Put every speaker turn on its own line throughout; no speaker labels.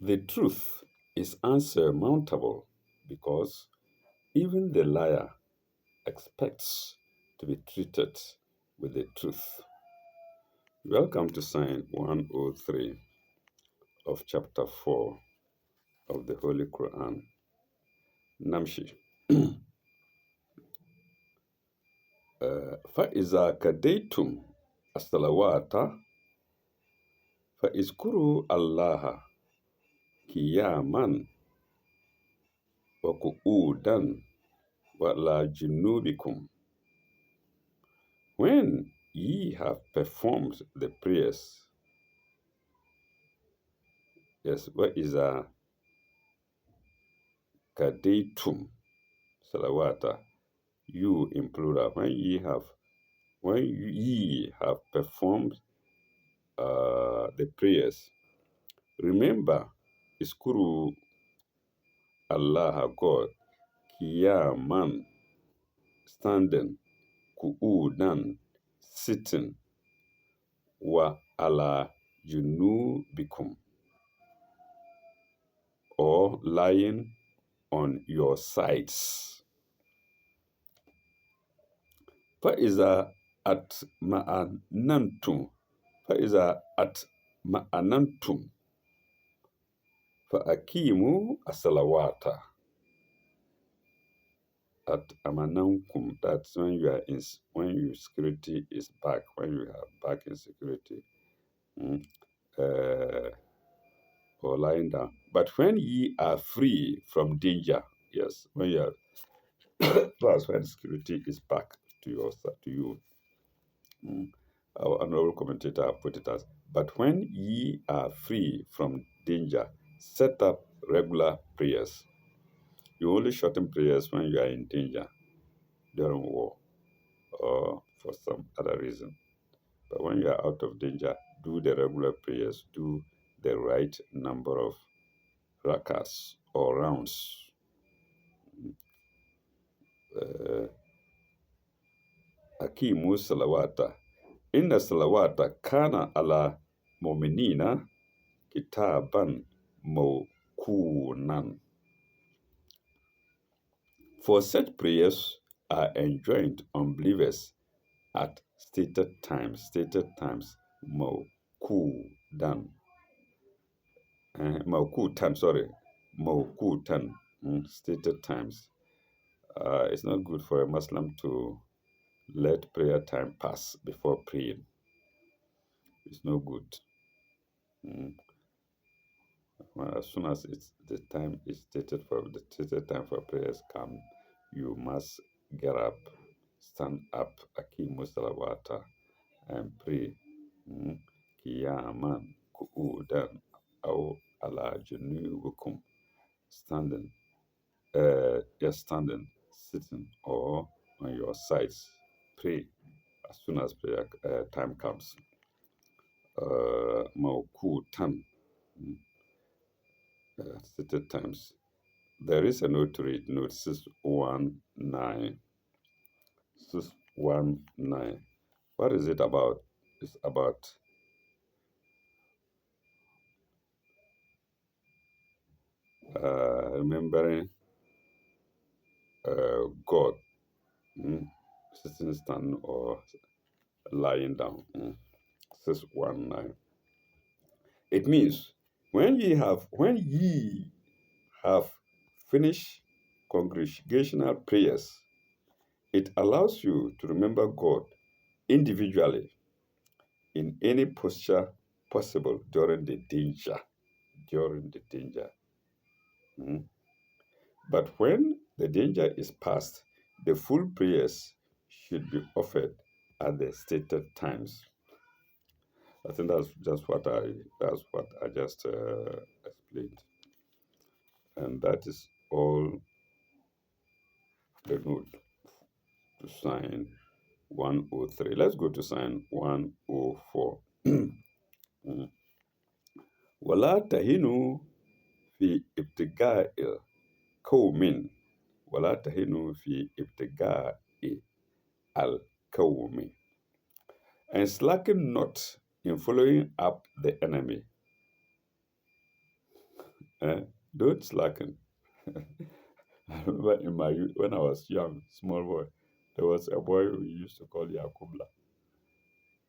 The truth is unsurmountable because even the liar expects to be treated with the truth. Welcome to Sign 103 of chapter 4 of the Holy Quran. Namshi. فإذا كديتم الصلوات فاذكروا الله قياما وقعودا وعلى جنوبكم. When ye have performed the prayers, yes, وإذا كديتم salawata, you in plural, when ye have performed the prayers, remember iskuru Allah God, kiyaman, standing, ku'udan, sitting, wa ala junubikum, or lying on your sides. فإذا أطمأننتم فإذا أطمأننتم فأقيموا الصلوات. At amanankum, that's when your security is back, when you are back in security, or lying down. But when ye are free from danger, yes, when you are that's when security is back to you. Our honorable commentator put it as, but when ye are free from danger, set up regular prayers. You only shorten prayers when you are in danger during war or for some other reason. But when you are out of danger, do the regular prayers, do the right number of rakats or rounds. Akimu salawata. Inna salawata kana ala mu'minina kitaban mawkunan. For such prayers are enjoined on believers at stated times, mawkudan. Mawkutan, stated times. It's not good for a Muslim to let prayer time pass before praying. It's no good. Well, as soon as the time is stated for the stated time for prayers come, you must get up, stand up, akimu salawata, and pray. Kiyaman ku'udan aw ala junubukum, standing, standing, sitting, or on your sides. Pray as soon as prayer time comes. Mawkutan, stated times. There is a note to read, note 619. 619. What is it about? It's about remembering God, sitting, standing, or lying down. 619. It means when ye have finished congregational prayers, it allows you to remember God individually in any posture possible during the danger. But when the danger is past, the full prayers should be offered at the stated times. I think that's what I just explained, and that is all the note to sign 103. Let's go to sign 104. ولا تهنوا في ابتغاء قوم ولا تهنوا في ابتغاء القوم, and slacken not in following up the enemy. Eh? Don't slacken. I remember when I was young, small boy, there was a boy we used to call Yakubla.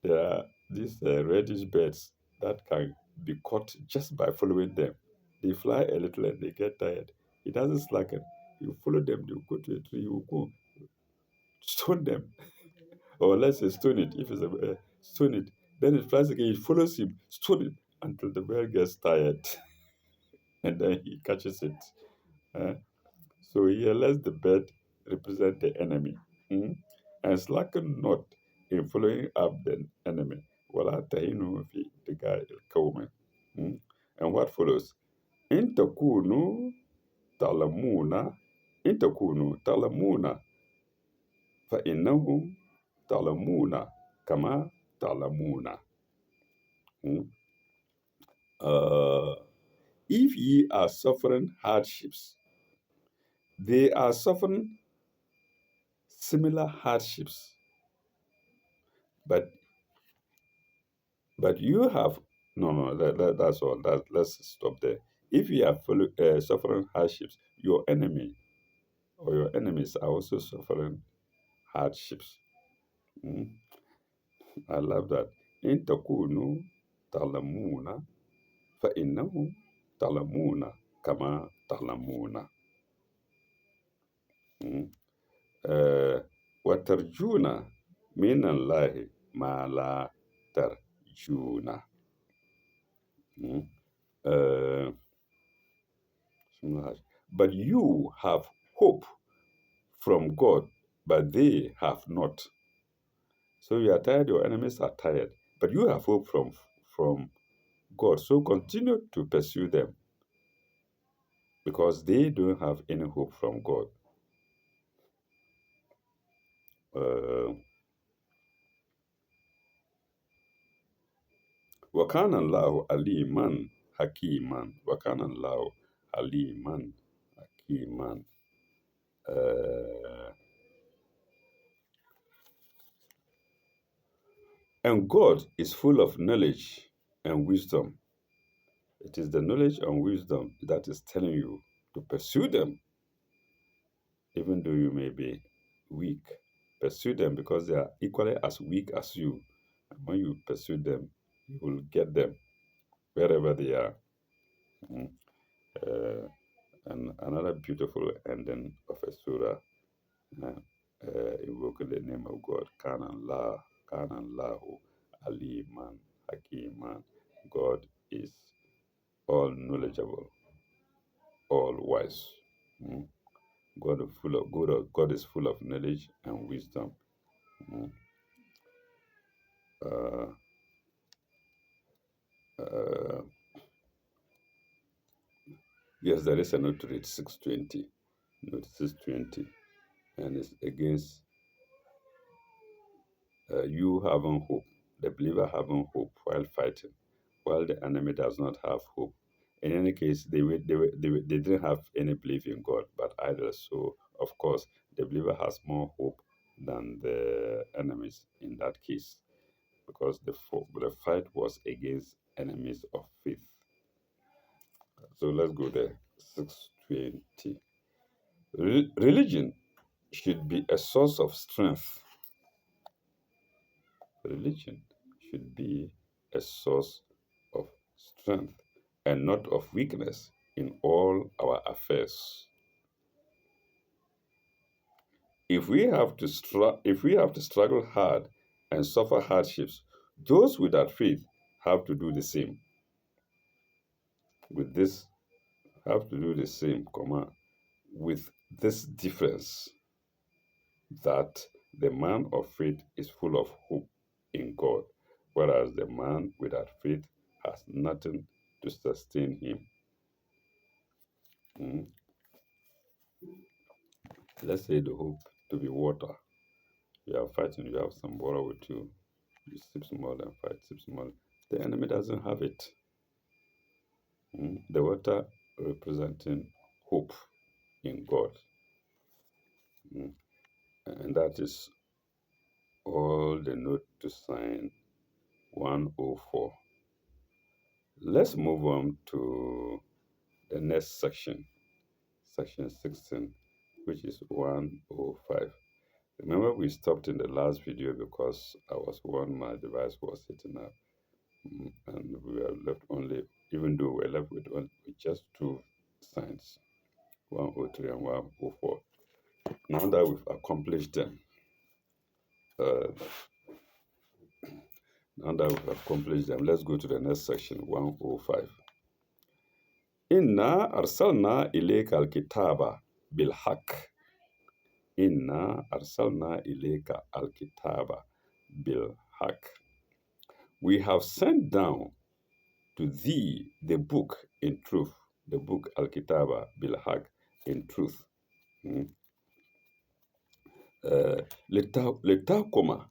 There are these reddish birds that can be caught just by following them. They fly a little and they get tired. He doesn't slacken. You follow them, you go to a tree, you go stone them. Or let's say stone it. If it's a stone it, then it flies again. It follows him, stone it until the bird gets tired, and then he catches it. Eh? So here, let the bird represent the enemy, mm? And slacken not in following up the enemy. Wala tahinu fi tiga il mm? And what follows? In takunu talamuna, in takunu talamuna, fa innahum talamuna kama talamuna. Mm? Uh, if ye are suffering hardships, they are suffering similar hardships, but you have that's all. Let's stop there. If you are suffering hardships, your enemy or your enemies are also suffering hardships. Mm. I love that. In takunu talamuna fa innahu talamuna kama talamuna. Mm. وترجون من الله ما لا ترجون. Mm. Uh, but you have hope from God, but they have not. So you are tired, your enemies are tired, but you have hope from God. So continue to pursue them because they don't have any hope from God. وَكَانَ اللَّهُ عَلِيمًا حَكِيمًا. وَكَانَ اللَّهُ عَلِيمًا حَكِيمًا. And God is full of knowledge and wisdom. It is the knowledge and wisdom that is telling you to pursue them, even though you may be weak. Pursue them because they are equally as weak as you. And when you pursue them, you will get them wherever they are. Mm. Uh, and another beautiful ending of a surah, uh, invoking the name of God. Kanallahu Aliman Hakiman. God is all knowledgeable, all wise. Mm. God is full of knowledge and wisdom. Mm. Uh, uh, yes, there is a note to read 620. Note 620. And it's against you having hope, the believer having hope while fighting, while the enemy does not have hope. In any case, they didn't have any belief in God, but idols. So, of course, the believer has more hope than the enemies in that case, because the fight was against enemies of faith. So let's go there. 620. Religion should be a source of strength. Religion should be a source of strength and not of weakness in all our affairs. If we have to struggle hard and suffer hardships, those without faith have to do the same. With this, have to do the same, with this difference that the man of faith is full of hope in God, whereas the man without faith has nothing to sustain him. Mm. Let's say the hope to be water. You are fighting, you have some water with you. You sip small and fight, sip small. The enemy doesn't have it. Mm. The water representing hope in God. Mm. And that is all the note to sign 104. Let's move on to the next section, section 16, which is 105. Remember, we stopped in the last video because I was one, my device was hitting up, and we were left only, even though we were left with just two signs, 103 and 104. Now that we've accomplished them, uh, let's go to the next section, 105. Inna arsalna ilayka al-kitaba bil-haq. Inna arsalna ilayka al-kitaba bil-haq. We have sent down to thee the book in truth, the book al-kitaba bil-haq, in truth. Litakuma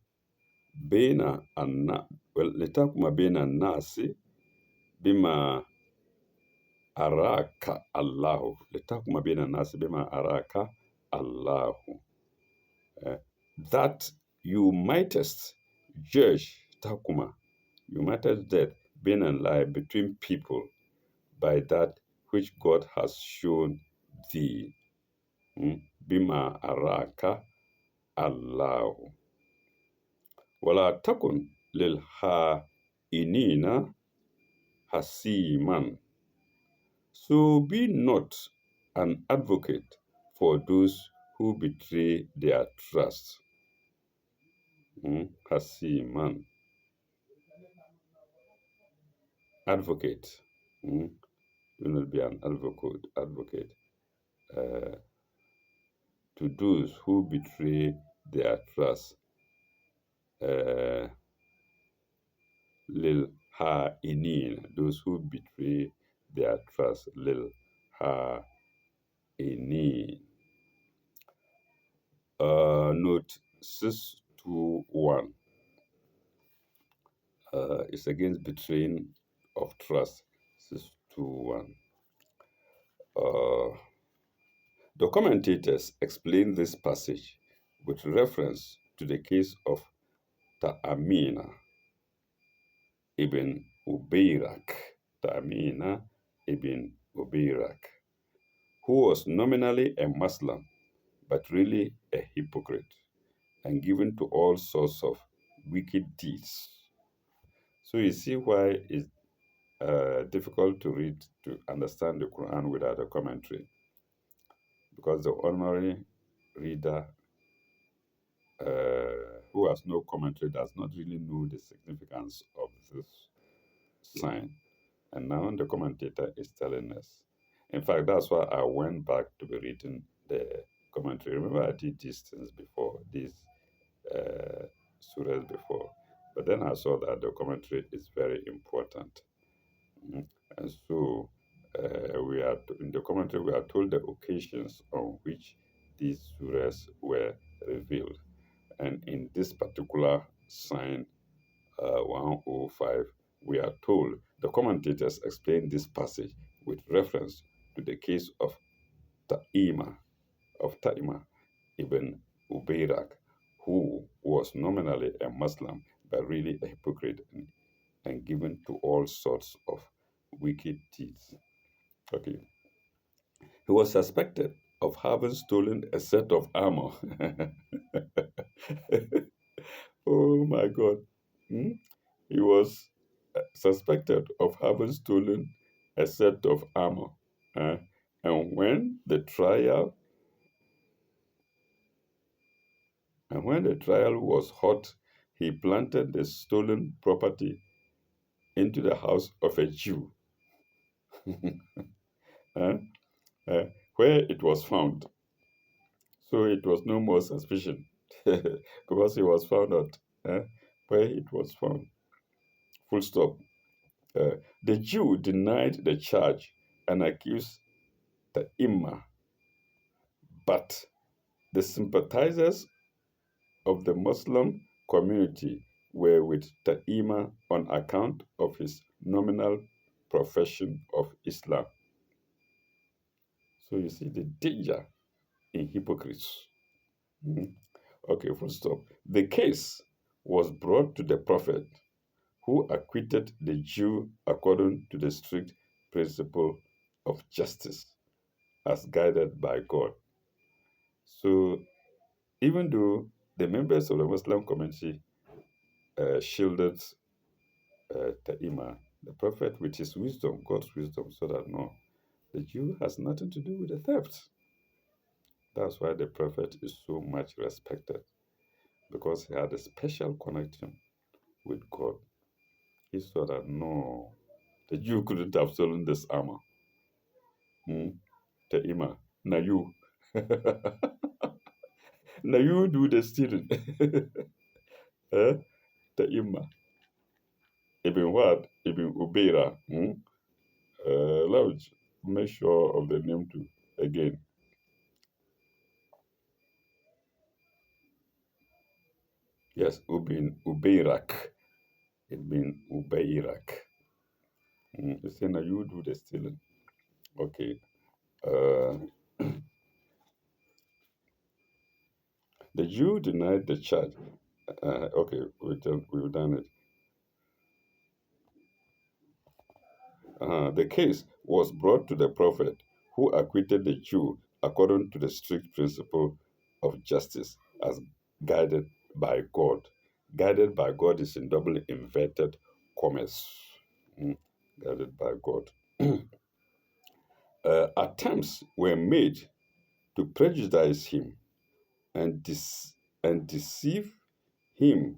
bena nasi bima araka Allahu. Litakuma bena nasi bima araka Allahu. That you mightest judge, takuma, you mightest judge, being and lie between people by that which God has shown thee. Bima araka Allahu. Wala takun lil inina hasiman. So be not an advocate for those who betray their trust. Hasiman. Advocate. Do not be an advocate to those who betray their trust. Lil inin, those who betray their trust. Lil inin. Note 621 is against betraying of trust. 621. The commentators explain this passage with reference to the case of Ta'amina ibn Ubairak. Ta'amina ibn Ubairak, who was nominally a Muslim but really a hypocrite and given to all sorts of wicked deeds. So you see why it's difficult to read, to understand the Quran without a commentary. Because the ordinary reader who has no commentary does not really know the significance of this sign. And now the commentator is telling us. In fact, that's why I went back to be reading the commentary. Remember, I did these things before, these surahs before. But then I saw that the commentary is very important. And so in the commentary, we are told the occasions on which these surahs were revealed. And in this particular sign, 105, we are told, the commentators explain this passage with reference to the case of Ta'ima ibn Ubairak, who was nominally a Muslim, but really a hypocrite and given to all sorts of wicked deeds. Okay. He was suspected of having stolen a set of armor. Oh my God. He was suspected of having stolen a set of armor. And when the trial was hot, he planted the stolen property into the house of a Jew, where it was found. So it was no more suspicion because he was found out where it was found. Full stop. The Jew denied the charge and accused the Imam, but the sympathizers of the Muslim community were with the Imam on account of his nominal profession of Islam. So you see the danger in hypocrites. Okay, full stop. The case was brought to the Prophet, who acquitted the Jew according to the strict principle of justice as guided by God. So even though the members of the Muslim community shielded Ta'ima, the prophet, with his wisdom, God's wisdom, so that no, the Jew has nothing to do with the theft. That's why the prophet is so much respected because he had a special connection with God. He saw that no, the Jew couldn't have stolen this armor. Hmm? Ta'ima, now you, now you do the stealing. eh? Ta'ima, Ibn what? Ibn Ubeira. Hmm? Let's make sure of the name too. Again, yes, Ubin Ubeirak. Ibn Ubeirak. You say now you do the stealing. Okay. Uh, the Jew denied the charge. Okay, we've done it. The case was brought to the prophet, who acquitted the Jew according to the strict principle of justice as guided by God. Guided by God is in double inverted commas. Mm, Guided by God. Attempts were made to prejudice him and, and deceive him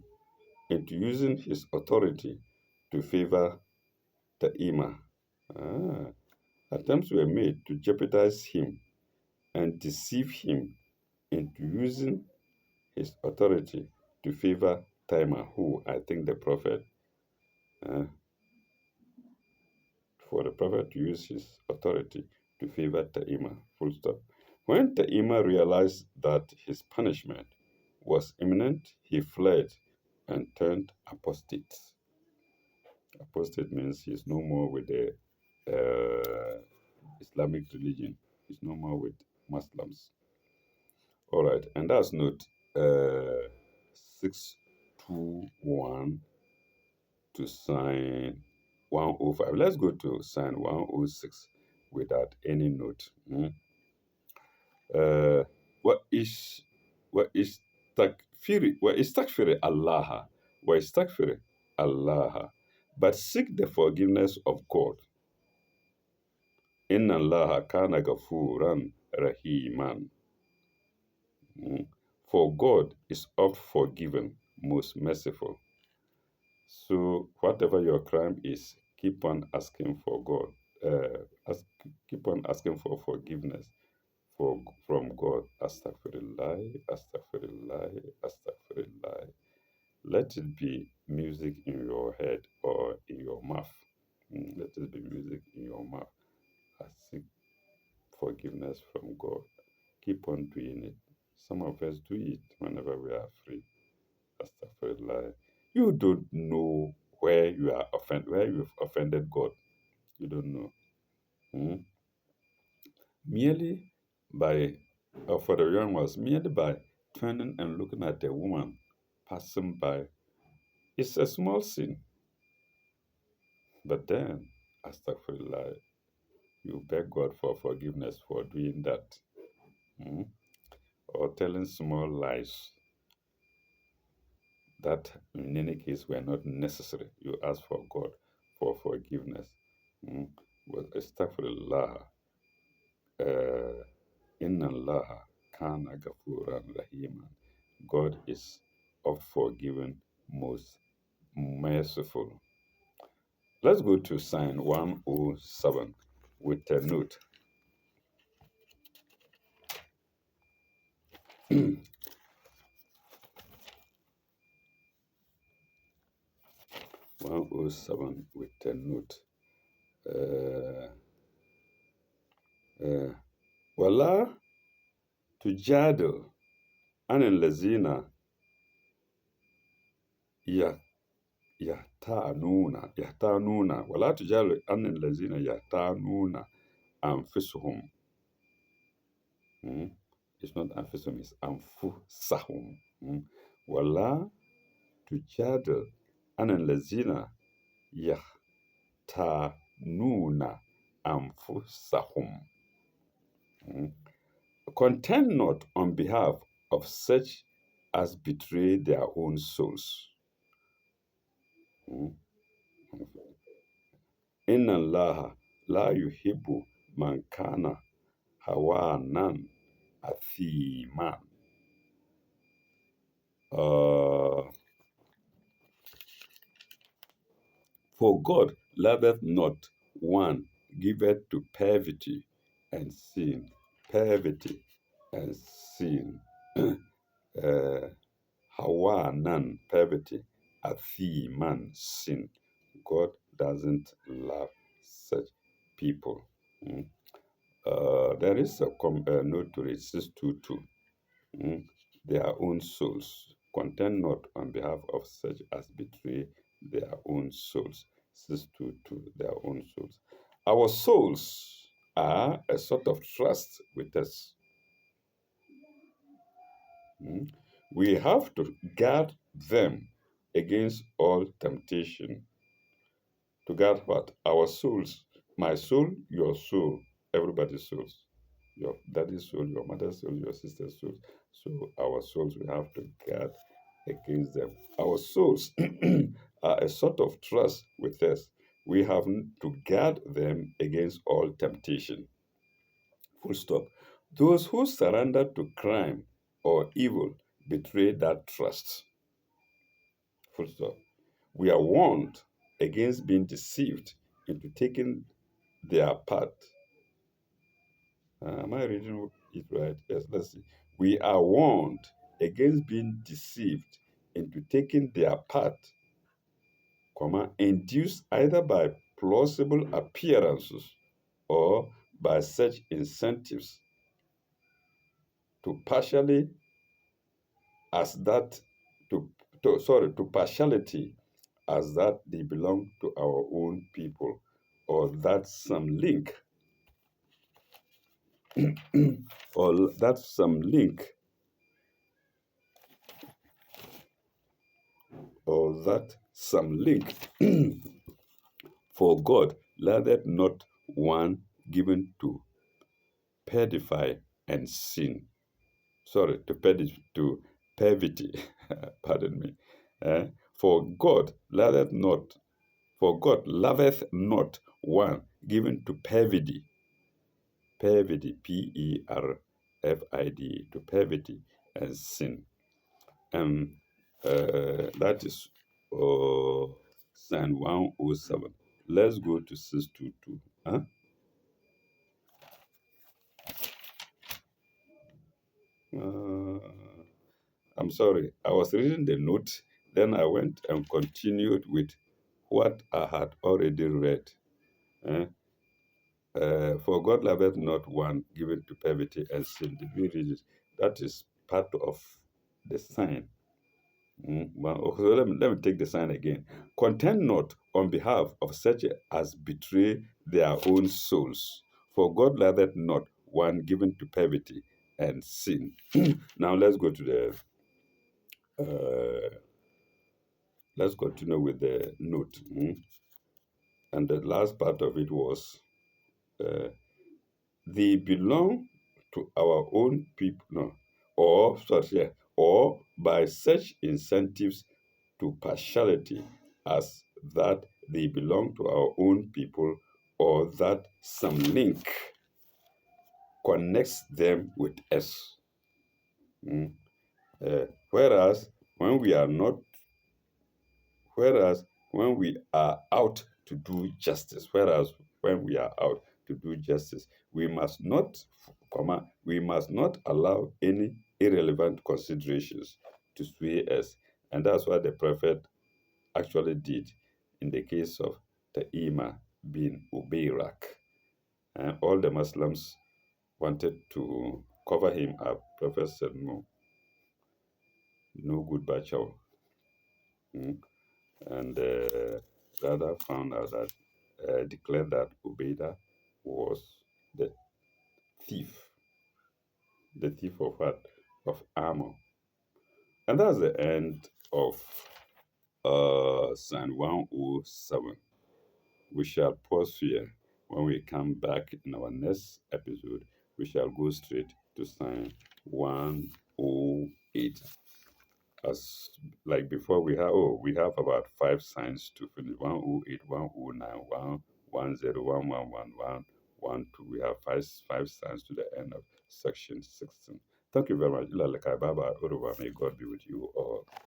into using his authority to favor the Imam. Ah, attempts were made to jeopardize him and deceive him into using his authority to favor Timer, who I think the prophet, uh, for the prophet to use his authority to favor Taima. Full stop. When Taima realized that his punishment was imminent, he fled and turned apostate. Apostate means he's no more with the Islamic religion. He's no more with Muslims. All right, and that's note 621 to sign 105. Let's go to sign 106 without any note. Uh, what is what is takfiri Allah? What is takfiri Allah? But seek the forgiveness of God. Inna Allah kana gafuran rahiman. For God is oft forgiven, most merciful. So whatever your crime is, keep on asking for God. Ask, keep on asking for forgiveness from God. Astaghfirullah, astaghfirullah, astaghfirullah. Let it be music in your head or in your mouth. Let it be music in your mouth. Seek forgiveness from God. Keep on doing it. Some of us do it whenever we are free. Astaghfirullah. You don't know where you've offended God. You don't know. Hmm? Merely by, or for the young ones, merely by turning and looking at a woman passing by, it's a small sin. But then, astaghfirullah, you beg God for forgiveness for doing that. Hmm? Or telling small lies that in any case were not necessary. You ask for God for forgiveness. Hmm? But astaghfirullah, inna Allah kana gafuran rahiman. God is of forgiving, most merciful. Let's go to sign 107 with a note. 107 with a note. Uh, ولا تجادل عن الذين يهتانون ولا تجادل عن الذين يهتانون أنفسهم. It's not أنفسهم, it's أنفسهم. ولا تجادل عن الذين يهتانون أنفسهم. Mm. Contend not on behalf of such as betray their own souls. Mm. إن الله لا يحب من كان هوانا أثيما. Uh, for God loveth not one giveth to perverty and sin. Perverty and sin. uh, Hawanan, perverty. Athiman, sin. God doesn't love such people. Mm. There is a note to it, 622. Mm. Their own souls. Contend not on behalf of such as betray their own souls. 622, their own souls. Our souls are a sort of trust with us. Mm. We have to guard them against all temptation. To guard what? Our souls. My soul, your soul, everybody's souls. Your daddy's soul, your mother's soul, your sister's soul. So our souls, we have to guard against them. Our souls are a sort of trust with us. We have to guard them against all temptation. Full stop. Those who surrender to crime or evil betray that trust. Full stop. We are warned against being deceived into taking their part. Am I reading it right? Yes, let's see. We are warned against being deceived into taking their part, induced either by plausible appearances or by such incentives to partially as that to partiality as that they belong to our own people, or that some link or that some link or that some link for God loveth not one given to pedify and sin. Sorry, to pervity. Pardon me. Eh? For God loveth not, for God loveth not one given to perfidy. Perfidy, Perfid, to perfidy and sin. And that is Psalm 107. Let's go to 622. Huh? Uh, I'm sorry. I was reading the note, then I went and continued with what I had already read. Eh? For God loveth not one given to perverty and sin. Did we read it? That is part of the sign. Well, okay, so let me take the sign again. Contend not on behalf of such as betray their own souls. For God loveth not one given to perverty and sin. Now let's go to let's continue with the note. And the last part of it was uh, they belong to our own people, no, or sorry, yeah, or by such incentives to partiality as that they belong to our own people, or that some link connects them with us. Mm. Whereas when we are not Whereas when we are out to do justice, whereas when we are out to do justice, we must not allow any irrelevant considerations to sway us. And that's what the prophet actually did in the case of Ta'ima bin Ubairak. And all the Muslims wanted to cover him up. Prophet said, no, no good bachao. And rather found out that declared that Ubeda was the thief, the thief of what? Of armor. And that's the end of Psalm 107. We shall pause here When we come back in our next episode, we shall go straight to sign 108. As like before, we have about five signs to finish: 108, 109, 110, 111, 112. We have five signs to the end of section 16. Thank you very much. Bye bye. May God be with you all.